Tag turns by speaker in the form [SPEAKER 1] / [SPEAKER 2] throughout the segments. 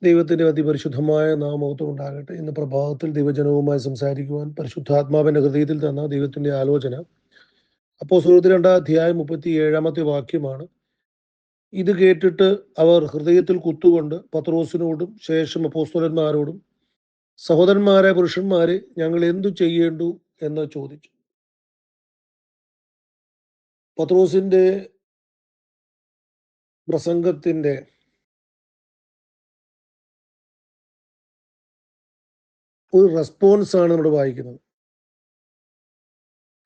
[SPEAKER 1] ദൈവത്തിന്റെ അതിപരിശുദ്ധമായ നാമമഹത്വം ഉണ്ടാകട്ടെ. ഇന്ന് പ്രഭാതത്തിൽ ദൈവജനവുമായി സംസാരിക്കുവാൻ പരിശുദ്ധാത്മാവിന്റെ ഹൃദയത്തിൽ തന്ന ദൈവത്തിന്റെ ആലോചന അപ്പോസ്തലർ 2 അധ്യായം 37 വാക്യമാണ്. ഇത് കേട്ടിട്ട് അവർ ഹൃദയത്തിൽ കുത്തുകൊണ്ട് പത്രോസിനോടും ശേഷം അപ്പോസ്തലന്മാരോടും, സഹോദരന്മാരെ, പുരുഷന്മാരെ, ഞങ്ങൾ എന്തു ചെയ്യേണ്ടു എന്ന് ചോദിച്ചു. പത്രോസിന്റെ പ്രസംഗത്തിന്റെ ഒരു റെസ്പോൺസ് ആണ് നമ്മൾ വായിക്കുന്നത്.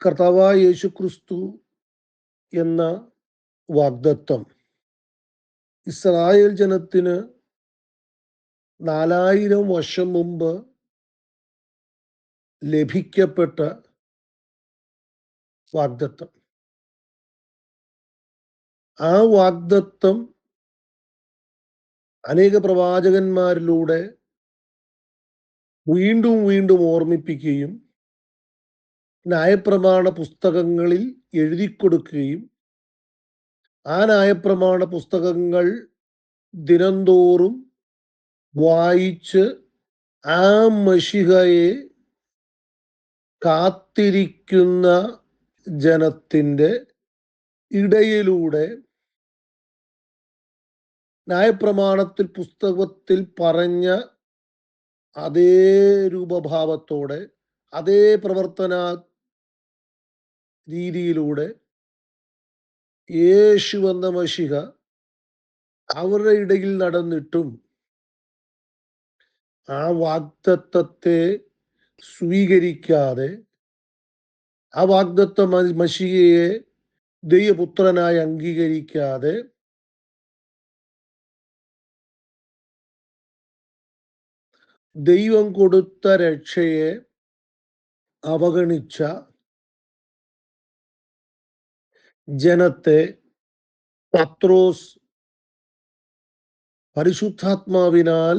[SPEAKER 1] കർത്താവായ യേശുക്രിസ്തു എന്ന വാഗ്ദത്തം ഇസ്രായേൽ ജനത്തിന് 4000 വർഷം മുമ്പ് ലഭിക്കപ്പെട്ട വാഗ്ദത്തം. ആ വാഗ്ദത്തം അനേക പ്രവാചകന്മാരിലൂടെ വീണ്ടും വീണ്ടും ഓർമ്മിപ്പിക്കുകയും ന്യായപ്രമാണ പുസ്തകങ്ങളിൽ എഴുതിക്കൊടുക്കുകയും ആ ന്യായപ്രമാണ പുസ്തകങ്ങൾ ദിനംതോറും വായിച്ച് ആ മശിഹയെ കാത്തിരിക്കുന്ന ജനത്തിൻ്റെ ഇടയിലൂടെ ന്യായപ്രമാണത്തിൽ പുസ്തകത്തിൽ പറഞ്ഞ അതേ രൂപഭാവത്തോടെ അതേ പ്രവർത്തന രീതിയിലൂടെ യേശു എന്ന മശിഹ അവരുടെ ഇടയിൽ നടന്നിട്ടും ആ വാഗ്ദത്തത്തെ സ്വീകരിക്കാതെ, ആ വാഗ്ദത്ത മശിഹയെ ദൈവപുത്രനായി അംഗീകരിക്കാതെ ദൈവം കൊടുത്ത രക്ഷയെ അവഗണിച്ച ജനത്തെ പത്രോസ് പരിശുദ്ധാത്മാവിനാൽ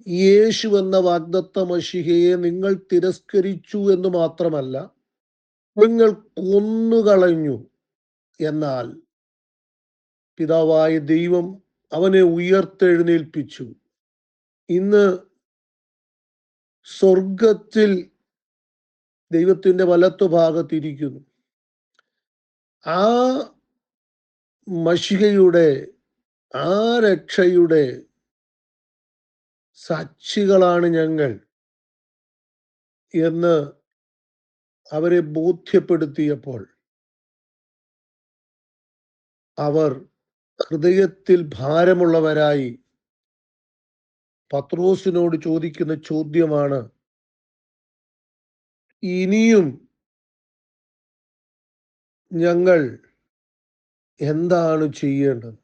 [SPEAKER 1] യേശു എന്ന വാഗ്ദത്ത മശിഹയെ നിങ്ങൾ തിരസ്കരിച്ചു എന്ന് മാത്രമല്ല, നിങ്ങൾ കൊന്നുകളഞ്ഞു. എന്നാൽ പിതാവായ ദൈവം അവനെ ഉയർത്തെഴുന്നേൽപ്പിച്ചു. ഇന്ന് സ്വർഗത്തിൽ ദൈവത്തിന്റെ വലത്തുഭാഗത്തിരിക്കുന്നു. ആ മശിഹയുടെ, ആ രക്ഷയുടെ സാക്ഷികളാണ് ഞങ്ങൾ എന്ന് അവരെ ബോധ്യപ്പെടുത്തിയപ്പോൾ അവർ ഹൃദയത്തിൽ ഭാരമുള്ളവരായി പത്രോസിനോട് ചോദിക്കുന്ന ചോദ്യമാണ്, ഇനിയും ഞങ്ങൾ എന്താണ് ചെയ്യേണ്ടത്?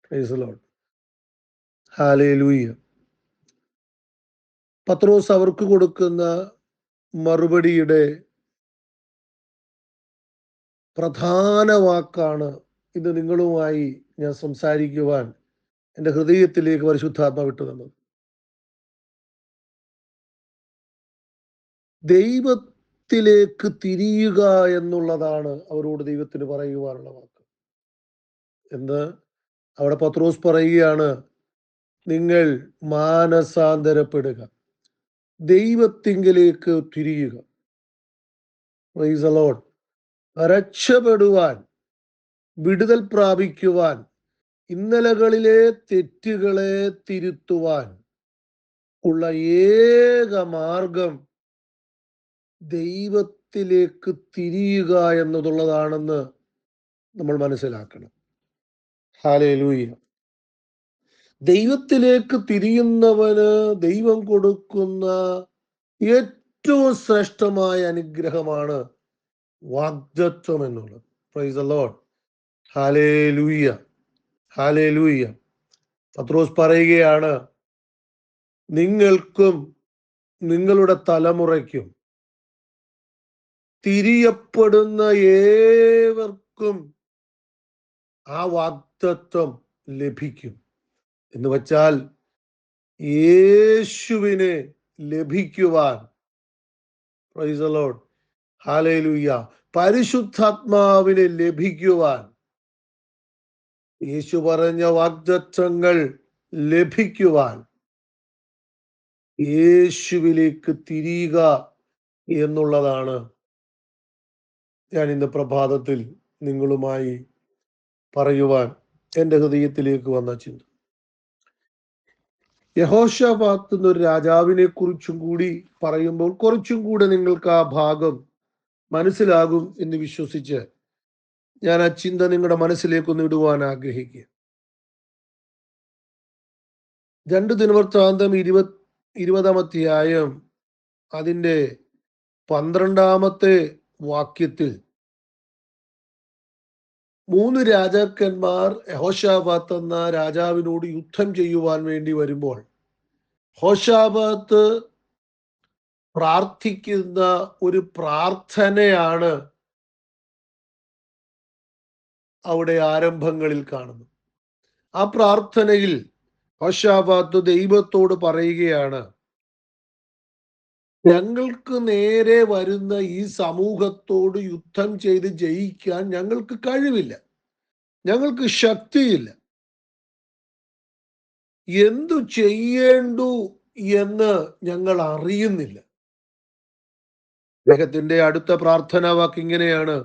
[SPEAKER 1] Price the Lord. ഹല്ലേലൂയ. പത്രോസ് അവർക്ക് കൊടുക്കുന്ന മറുപടിയുടെ പ്രധാന വാക്കാണ് ഇന്ന് നിങ്ങളുമായി ഞാൻ സംസാരിക്കുവാൻ എൻ്റെ ഹൃദയത്തിലേക്ക് പരിശുദ്ധാത്മാവ് വിട്ടു തന്നത്. ദൈവത്തിലേക്ക് തിരിയുക എന്നുള്ളതാണ് അവരോട് ദൈവത്തിന് പറയുവാനുള്ള വാക്ക്. എന്ന് അവിടെ പത്രോസ് പറയുകയാണ്, നിങ്ങൾ മാനസാന്തരപ്പെടുക, ദൈവത്തിങ്കിലേക്ക് തിരിയുക. Price the Lord. രക്ഷപ്പെടുവാൻ, വിടുതൽ പ്രാപിക്കുവാൻ, ഇന്നലകളിലെ തെറ്റുകളെ തിരുത്തുവാൻ ഉള്ള ഏക മാർഗം ദൈവത്തിലേക്ക് തിരിയുക എന്നതുള്ളതാണെന്ന് നമ്മൾ മനസ്സിലാക്കണം. ഹല്ലേലൂയ. ദൈവത്തിലേക്ക് തിരിയുന്നവന് ദൈവം കൊടുക്കുന്ന ഏറ്റവും ശ്രേഷ്ഠമായ അനുഗ്രഹമാണ് വാഗ്ദത്വം എന്നുള്ളത്. Praise the Lord. ഹല്ലേലൂയ, ഹല്ലേലൂയ. പത്രോസ് പറയുകയാണ്, നിങ്ങൾക്കും നിങ്ങളുടെ തലമുറയ്ക്കും തിരിയപ്പെടുന്ന ഏവർക്കും ആ വാഗ്ദത്വം ലഭിക്കും. എന്ന് വച്ചാൽ യേശുവിനെ ലഭിക്കുവാൻ, പ്രൈസ് ദി ലോർഡ്, ഹല്ലേലൂയ, പരിശുദ്ധാത്മാവിനെ ലഭിക്കുവാൻ യേശു പറഞ്ഞ വാഗ്ദത്തങ്ങൾ ലഭിക്കുവാൻ യേശുവിലേക്ക് തിരിയുക എന്നുള്ളതാണ് ഞാൻ ഇന്ന് പ്രഭാതത്തിൽ നിങ്ങളുമായി പറയുവാൻ എൻ്റെ ഹൃദയത്തിലേക്ക് വന്ന ചിന്ത. യഹോശാഫാത്ത് എന്നൊരു രാജാവിനെ കുറിച്ചും കൂടി പറയുമ്പോൾ കുറച്ചും കൂടെ നിങ്ങൾക്ക് ആ ഭാഗം മനസ്സിലാകും എന്ന് വിശ്വസിച്ച് ഞാൻ ആ ചിന്ത നിങ്ങളുടെ മനസ്സിലേക്കൊന്ന് ഇടുവാൻ ആഗ്രഹിക്കുക. 2 ദിനവൃത്താന്തം 20 അധ്യായം അതിൻ്റെ 12 വാക്യത്തിൽ 3 രാജാക്കന്മാർ യഹോശാഫാത്ത് എന്ന രാജാവിനോട് യുദ്ധം ചെയ്യുവാൻ വേണ്ടി വരുമ്പോൾ യഹോശാഫാത്ത് പ്രാർത്ഥിക്കുന്ന ഒരു പ്രാർത്ഥനയാണ് അവിടെ ആരംഭങ്ങളിൽ കാണുന്നത്. ആ പ്രാർത്ഥനയിൽ യഹോശാഫാത്ത് ദൈവത്തോട് പറയുകയാണ്, ഞങ്ങൾക്ക് നേരെ വരുന്ന ഈ സമൂഹത്തോട് യുദ്ധം ചെയ്ത് ജയിക്കാൻ ഞങ്ങൾക്ക് കഴിവില്ല, ഞങ്ങൾക്ക് ശക്തിയില്ല, എന്തു ചെയ്യേണ്ടു എന്ന് ഞങ്ങൾ അറിയുന്നില്ല. അദ്ദേഹത്തിന്റെ അടുത്ത പ്രാർത്ഥനാ വാക്ക് ഇങ്ങനെയാണ്,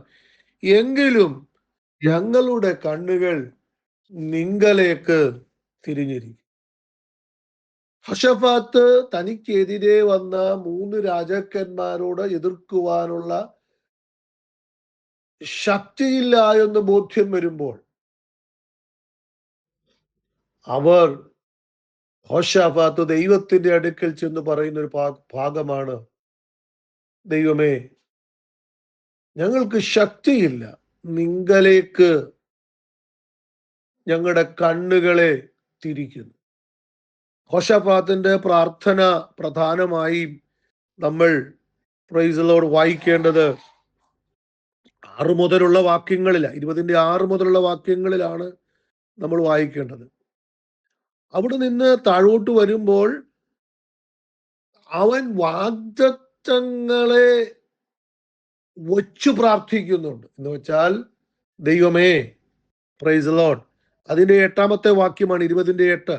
[SPEAKER 1] എങ്കിലും ഞങ്ങളുടെ കണ്ണുകൾ നിങ്കലേക്ക് തിരിഞ്ഞിരിക്കും. യഹോശാഫാത്ത് തനിക്കെതിരെ വന്ന 3 രാജാക്കന്മാരോട് എതിർക്കുവാനുള്ള ശക്തിയില്ല എന്ന് ബോധ്യം വരുമ്പോൾ അവർ യഹോശാഫാത്ത് ദൈവത്തിന്റെ അടുക്കൽ ചെന്ന് പറയുന്ന ഒരു ഭാഗമാണ്, ദൈവമേ, ഞങ്ങൾക്ക് ശക്തിയില്ല, നിങ്കലേക്ക് ഞങ്ങളുടെ കണ്ണുകളെ തിരിക്കുന്നു. യഹോശാഫാത്തിന്റെ പ്രാർത്ഥന പ്രധാനമായും നമ്മൾ പ്രൈസ് ദി ലോർഡ് വായിക്കേണ്ടത് 6 മുതലുള്ള വാക്യങ്ങളിലാണ്, 20-6 മുതലുള്ള വാക്യങ്ങളിലാണ് നമ്മൾ വായിക്കേണ്ടത്. അവിടെ നിന്ന് താഴോട്ട് വരുമ്പോൾ അവൻ വാഗ്ദത്തങ്ങളെ വച്ചു പ്രാർത്ഥിക്കുന്നുണ്ട്. എന്ന് വെച്ചാൽ ദൈവമേ, പ്രൈസ് ദി ലോർഡ്, അതിന്റെ 8-ാമത്തെ വാക്യമാണ് 20-8.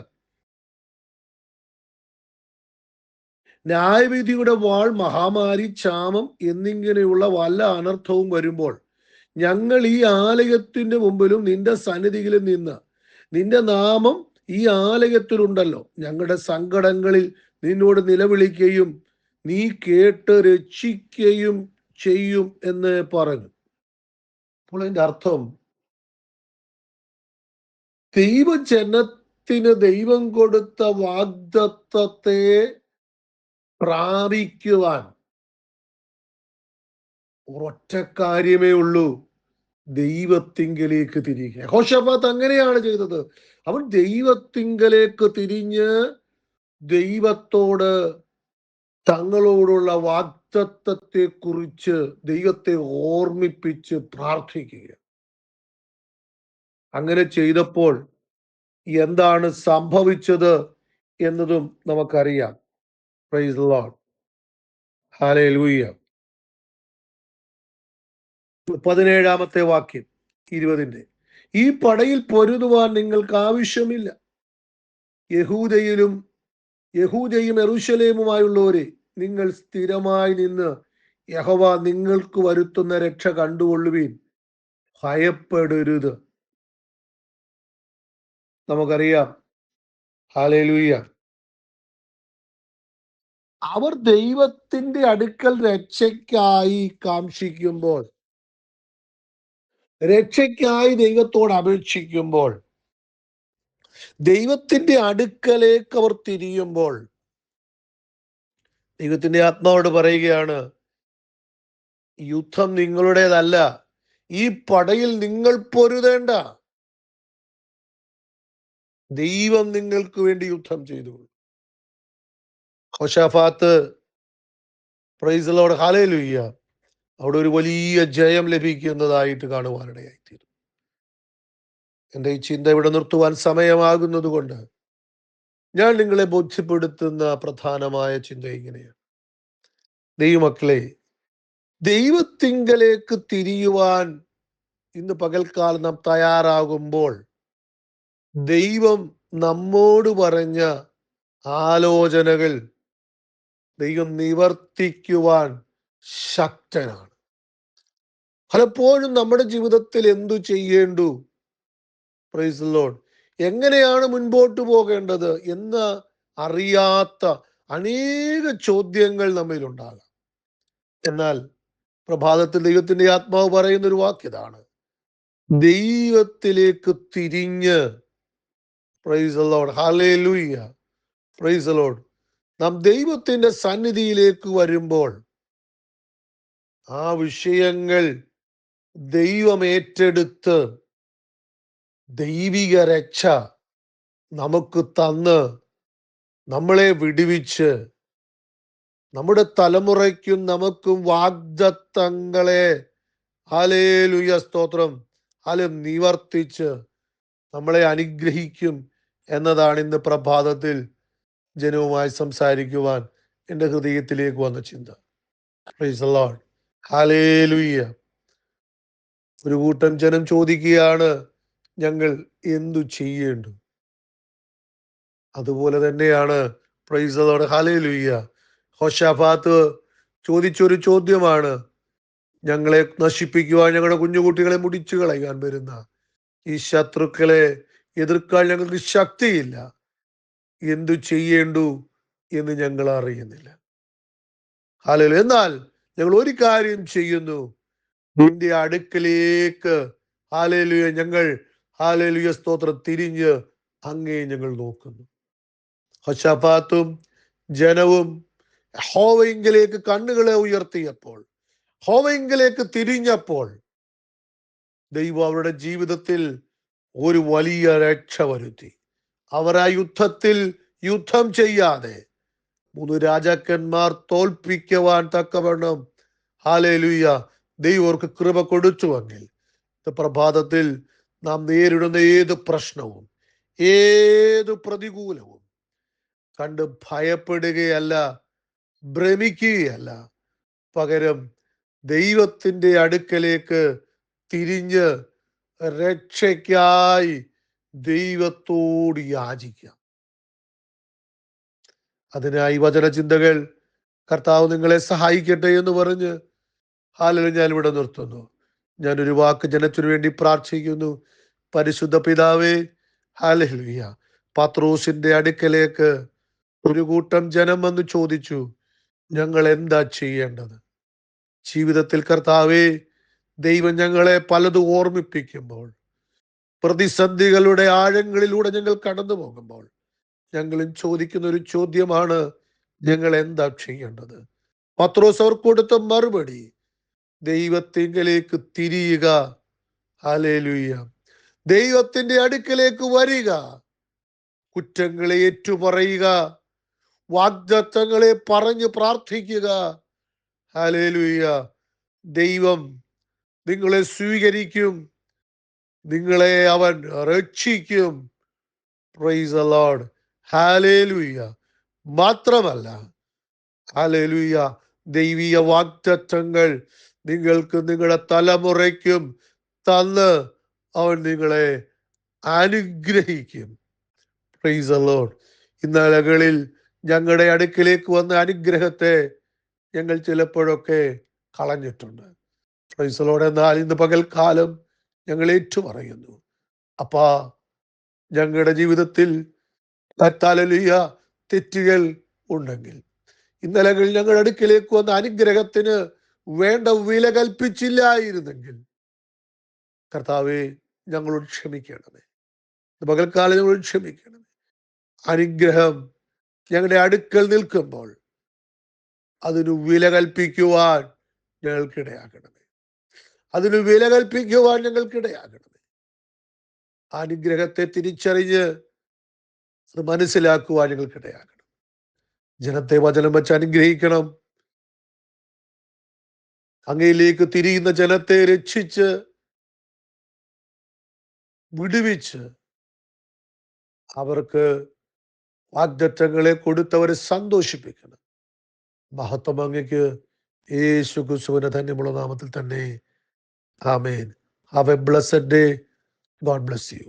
[SPEAKER 1] ന്യായവിധിയുടെ വാൾ, മഹാമാരി, ക്ഷാമം എന്നിങ്ങനെയുള്ള വല്ല അനർത്ഥവും വരുമ്പോൾ ഞങ്ങൾ ഈ ആലയത്തിന്റെ മുമ്പിലും നിന്റെ സന്നിധിയിലും നിന്ന്, നിന്റെ നാമം ഈ ആലയത്തിലുണ്ടല്ലോ, ഞങ്ങളുടെ സങ്കടങ്ങളിൽ നിന്നോട് നിലവിളിക്കുകയും നീ കേട്ട് രക്ഷിക്കുകയും ചെയ്യും എന്ന് പറഞ്ഞു. അപ്പോൾ അതിന്റെ അർത്ഥം, ദൈവജനത്തിന് ദൈവം കൊടുത്ത വാഗ്ദത്തത്തെ പ്രാപിക്കുവാൻ ഒരൊറ്റ കാര്യമേ ഉള്ളൂ, ദൈവത്തിങ്കലേക്ക് തിരിയുക. യഹോശാഫാത്ത് അങ്ങനെയാണ് ചെയ്തത്. അവൻ ദൈവത്തിങ്കലേക്ക് തിരിഞ്ഞ് ദൈവത്തോട് തങ്ങളോടുള്ള വാഗ്ദത്തത്തെ കുറിച്ച് ദൈവത്തെ ഓർമ്മിപ്പിച്ച് പ്രാർത്ഥിക്കുക. അങ്ങനെ ചെയ്തപ്പോൾ എന്താണ് സംഭവിച്ചത് എന്നതും നമുക്കറിയാം. പ്രൈസ് ദി ലോർഡ്, ഹല്ലേലൂയ. 17-ാമത്തെ വാക്യം 20-ന്റെ, ഈ പടയിൽ പൊരുതുവാൻ നിങ്ങൾക്ക് ആവശ്യമില്ല, യഹൂദയും യെരൂശലേമുമായുള്ളവരെ, നിങ്ങൾ സ്ഥിരമായി നിന്ന് യഹോവ നിങ്ങൾക്ക് വരുത്തുന്ന രക്ഷ കണ്ടുകൊള്ളുവീൻ, ഭയപ്പെടരുത്. നമുക്കറിയാം, ഹല്ലേലൂയ, അവർ ദൈവത്തിന്റെ അടുക്കൽ രക്ഷയ്ക്കായി കാംക്ഷിക്കുമ്പോൾ, രക്ഷയ്ക്കായി ദൈവത്തോട് അപേക്ഷിക്കുമ്പോൾ, ദൈവത്തിന്റെ അടുക്കലേക്ക് അവർ തിരിയുമ്പോൾ, ദൈവത്തിന്റെ ആത്മാവോട് പറയുകയാണ്, യുദ്ധം നിങ്ങളുടേതല്ല, ഈ പടയിൽ നിങ്ങൾ പൊരുതേണ്ട, ദൈവം നിങ്ങൾക്ക് വേണ്ടി യുദ്ധം ചെയ്തു. Jehoshaphat, price the Lord, hallelujah, അവിടെ ഒരു വലിയ ജയം ലഭിക്കുന്നതായിട്ട് കാണുവാനിടയായിത്തീരും. എൻ്റെ ഈ ചിന്ത ഇവിടെ നിർത്തുവാൻ സമയമാകുന്നത് കൊണ്ട് ഞാൻ നിങ്ങളെ ബോധ്യപ്പെടുത്തുന്ന പ്രധാനമായ ചിന്ത ഇങ്ങനെയാണ്. ദൈവമക്കളെ, ദൈവത്തിങ്കലേക്ക് തിരിയുവാൻ ഇന്ന് പകൽക്കാലം നാം തയ്യാറാകുമ്പോൾ ദൈവം നമ്മോട് പറഞ്ഞ ആലോചനകൾ ദൈവം നിവർത്തിക്കുവാൻ ശക്തനാണ്. പലപ്പോഴും നമ്മുടെ ജീവിതത്തിൽ എന്തു ചെയ്യേണ്ടു, പ്രൈസ് ദി ലോർഡ്, എങ്ങനെയാണ് മുൻപോട്ട് പോകേണ്ടത് എന്ന് അറിയാത്ത അനേക ചോദ്യങ്ങൾ നമ്മിലുണ്ടാകാം. എന്നാൽ പ്രഭാതത്തിൽ ദൈവത്തിന്റെ ആത്മാവ് പറയുന്ന ഒരു വാക്യതാണ്, ദൈവത്തിലേക്ക് തിരിഞ്ഞ്, price the Lord, hallelujah, price the Lord, നാം ദൈവത്തിന്റെ സന്നിധിയിലേക്ക് വരുമ്പോൾ ആ വിഷയങ്ങൾ ദൈവം ഏറ്റെടുത്ത് ദൈവിക രക്ഷ നമുക്ക് തന്ന് നമ്മളെ വിടുവിച്ച് നമ്മുടെ തലമുറയ്ക്കും നമുക്കും വാഗ്ദത്തങ്ങളെ, ഹല്ലേലൂയ, സ്തോത്രം, നിവർത്തിച്ച് നമ്മളെ അനുഗ്രഹിക്കും എന്നതാണ് ഇന്ന് പ്രഭാതത്തിൽ ജനവുമായി സംസാരിക്കുവാൻ എൻ്റെ ഹൃദയത്തിലേക്ക് വന്ന ചിന്ത. Price the Lord, hallelujah. ഒരു കൂട്ടം ജനം ചോദിക്കുകയാണ്, ഞങ്ങൾ എന്തു ചെയ്യേണ്ടു? അതുപോലെ തന്നെയാണ്, price the Lord, hallelujah, Jehoshaphat ചോദിച്ചൊരു ചോദ്യമാണ്, ഞങ്ങളെ നശിപ്പിക്കുവാൻ, ഞങ്ങളുടെ കുഞ്ഞുകുട്ടികളെ മുടിച്ചു കളയാൻ വരുന്ന ഈ ശത്രുക്കളെ എതിർക്കാൻ ഞങ്ങൾക്ക് ശക്തിയില്ല, എന്തു ചെയ്യേണ്ടു എന്ന് ഞങ്ങൾ അറിയുന്നില്ല. ഹല്ലേലൂയ. എന്നാൽ ഞങ്ങൾ ഒരു കാര്യം ചെയ്യുന്നു, നിന്റെ അടുക്കലേക്ക്, ഹല്ലേലൂയ, ഞങ്ങൾ, ഹല്ലേലൂയ, സ്തോത്രം, തിരിഞ്ഞ് അങ്ങേ ഞങ്ങൾ നോക്കുന്നു. യഹോശാഫാത്തും ജനവും യഹോവയിങ്കലേക്ക് കണ്ണുകളെ ഉയർത്തിയപ്പോൾ, യഹോവയിങ്കലേക്ക് തിരിഞ്ഞപ്പോൾ ദൈവം അവരുടെ ജീവിതത്തിൽ ഒരു വലിയ രക്ഷ വരുത്തി. അവർ ആ യുദ്ധത്തിൽ യുദ്ധം ചെയ്യാതെ 3 രാജാക്കന്മാർ തോൽപ്പിക്കുവാൻ തക്കവണ്ണം, ഹല്ലേലൂയ, ദൈവം അവർക്ക് കൃപ കൊടുത്തുവെങ്കിൽ പ്രഭാതത്തിൽ നാം നേരിടുന്ന ഏത് പ്രശ്നവും ഏത് പ്രതികൂലവും കണ്ട് ഭയപ്പെടുകയല്ല, ഭ്രമിക്കുകയല്ല, പകരം ദൈവത്തിന്റെ അടുക്കലേക്ക് തിരിഞ്ഞ് രക്ഷയ്ക്കായി ദൈവത്തോട് യാചിക്കാം. അതിനായി വചനചിന്തകൾ കർത്താവ് നിങ്ങളെ സഹായിക്കട്ടെ എന്ന് പറഞ്ഞ് ഹല്ലേലൂയ ഞാൻ ഇവിടെ നിർത്തുന്നു. ഞാനൊരു വാക്ക് ജനത്തിനു വേണ്ടി പ്രാർത്ഥിക്കുന്നു. പരിശുദ്ധ പിതാവേ, ഹല്ലേലൂയ, പത്രോസിന്റെ അടുക്കലേക്ക് ഒരു കൂട്ടം ജനം വന്ന് ചോദിച്ചു, ഞങ്ങൾ എന്താ ചെയ്യേണ്ടത്? ജീവിതത്തിൽ കർത്താവേ, ദൈവം ഞങ്ങളെ പലതും ഓർമ്മിപ്പിക്കുമ്പോൾ, പ്രതിസന്ധികളുടെ ആഴങ്ങളിലൂടെ ഞങ്ങൾ കടന്നു പോകുമ്പോൾ ഞങ്ങളും ചോദിക്കുന്ന ഒരു ചോദ്യമാണ്, ഞങ്ങൾ എന്താ ചെയ്യേണ്ടത്? പത്രോസ് അവർക്ക് കൊടുത്ത മറുപടി, ദൈവത്തിങ്കലേക്ക് തിരിയുക, ഹല്ലേലൂയ, ദൈവത്തിന്റെ അടുക്കലേക്ക് വരിക, കുറ്റങ്ങളെ ഏറ്റുപറയുക, വാഗ്ദത്തങ്ങളെ പറഞ്ഞ് പ്രാർത്ഥിക്കുക, ഹല്ലേലൂയ, ദൈവം നിങ്ങളെ സ്വീകരിക്കും, നിങ്ങളെ അവൻ രക്ഷിക്കും. Price the Lord, hallelujah. മാത്രമല്ല, ഹല്ലേലൂയ, ദൈവീയ വാഗ്ദത്തങ്ങൾ നിങ്ങൾക്ക് നിങ്ങളുടെ തലമുറയ്ക്കും തന്ന് അവൻ നിങ്ങളെ അനുഗ്രഹിക്കും. Price the Lord. ഇന്നലകളിൽ ഞങ്ങളുടെ അടുക്കിലേക്ക് വന്ന അനുഗ്രഹത്തെ ഞങ്ങൾ ചിലപ്പോഴൊക്കെ കളഞ്ഞിട്ടുണ്ട്. Price the Lord. എന്നാൽ ഇന്ന് പകൽക്കാലം ഞങ്ങൾ ഏറ്റുപറയുന്നു, അപ്പാ, ഞങ്ങളുടെ ജീവിതത്തിൽ ഹല്ലേലൂയ തെറ്റുകൾ ഉണ്ടെങ്കിൽ, ഇന്നലകളിൽ ഞങ്ങളുടെ അടുക്കിലേക്ക് വന്ന അനുഗ്രഹത്തിന് വേണ്ട വില കൽപ്പിച്ചില്ലായിരുന്നെങ്കിൽ, കർത്താവേ, ഞങ്ങളോട് ക്ഷമിക്കണമേ. പകൽക്കാലം ഞങ്ങളോട് ക്ഷമിക്കണമേ. അനുഗ്രഹം ഞങ്ങളുടെ അടുക്കൽ നിൽക്കുമ്പോൾ അതിന് വില കൽപ്പിക്കുവാൻ ഞങ്ങൾക്കിടയാക്കണമേ. അതിന് വില കൽപ്പിക്കുവാൻ ഞങ്ങൾക്കിടയാക്കണമേ. അനുഗ്രഹത്തെ തിരിച്ചറിഞ്ഞ് അത് മനസ്സിലാക്കുവാൻ ഞങ്ങൾക്കിടയാക്കണം. ജനത്തെ വചനം വെച്ച് അനുഗ്രഹിക്കണം. അങ്ങയിലേക്ക് തിരിയുന്ന ജനത്തെ രക്ഷിച്ച് വിടുവിച്ച് അവർക്ക് വാഗ്ദത്തങ്ങളെ കൊടുത്തവരെ സന്തോഷിപ്പിക്കണം. മഹത്വം അങ്ങയ്ക്ക്. യേശു ക്രിസ്തുവിന്റെ ധന്യമുള്ള നാമത്തിൽ തന്നെ. ആമേൻ. Have a blessed day. God bless U.